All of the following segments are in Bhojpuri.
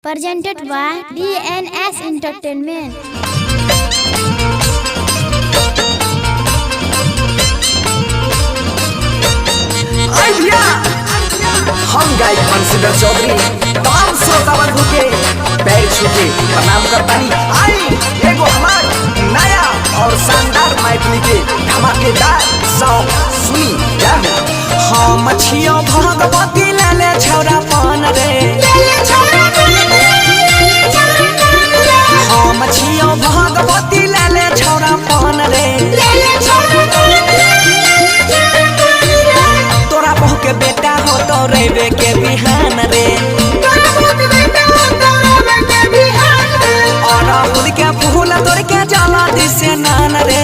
Presented by DNS Entertainment. हम गायक बंशीधर चौधरी तमाम श्रोता बंधु के पैर छू के प्रणाम करतानी। आई एगो हमार नया और शानदार मैथिली के धमाकेदार सॉन्ग सुनी क्या हम छियो भगवती लाले छौरा पान रे, हम छियो भगवती लाले छौरा पान रे, तोरा बहू के बेटा हो तो रेबे के बिहान रे, और फूल के फूल तोड़ के जला दिसे नान रे,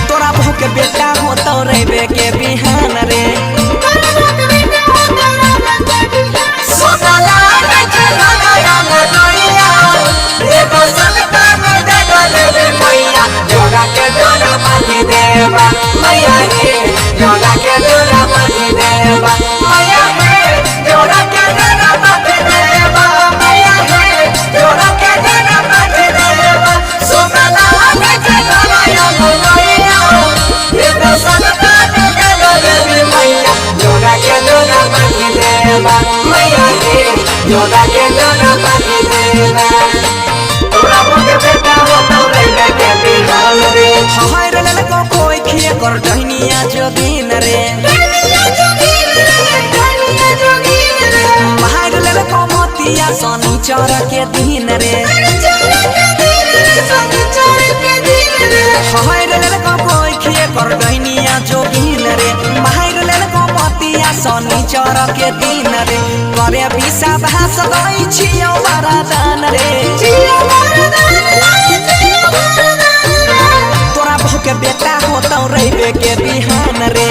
तोरा बहू के बेटा हो तो रेबे के बिहान रे। मैया हे जोड़ा के जोड़ा माटी देवा, मैया हे जोड़ा के जोड़ा माटी देवा, मैया हे जोड़ा के जोड़ा माटी देवा, सोमला में के जोड़ा मैया ये तो सबका जोड़ा देवी मैया जोड़ा के जोड़ा माटी देवा, मैया हे जोड़ा के जोड़ा माटी देवा, तोरा के बेटा हो तो रेबे के बिहान रे, हाय रे ललको कोई खिए कर डहनिया जोगिन रे, हाय रे ललको मोतिया सोनी चौरा के दिन रे, हाय रे ललको कोई खिए कर डहनिया जोगिन रे, हाय रे ललको मोतिया सोनी चौरा के दिन रे, करे बिसा भास गई छियो वरदान रे, तोरा बहू के बेटा हो तो रेबे के बिहान रे,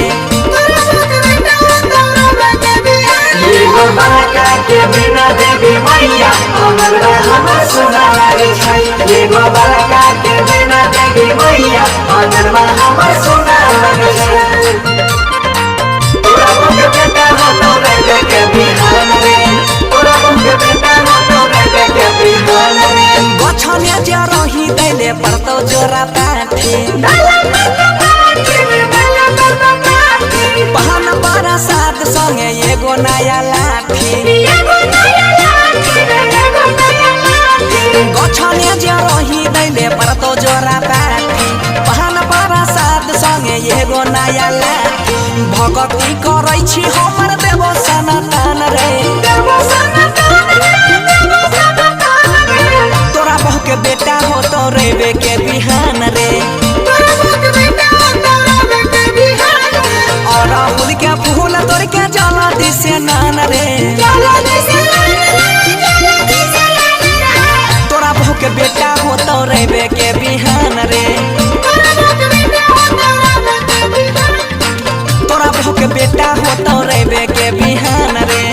ये बालका के बिना देवी मैया अमर हमर सुना रे छै, ये बालका के बिना देवी मैया अमर हमर सुना रे छै, तोरा बहू के बेटा हो तो रेबे के बिहान रे, तोरा बहू के बेटा हो तो रेबे के बिहान रे, गछने जे रही दैले परतो जोरा पाठी, बहन बड़ा साथ संगे एगो नया लाठी, गछने जे रही दैले परतो जोरा पाठी, बहन बड़ा साथ संगे एगो नया लाठी, भगती करै छी हमर देवो सनातन रे, तोरा बहू के बेटा हो तो रेबे के बिहान रे, और फूल के फूल तोड़ के जला दिसे नान रे, तोरा बहू के बेटा हो तो रेबे के बिहान रे, तोरा बहू के बेटा हो तो रेबे के बिहान रे।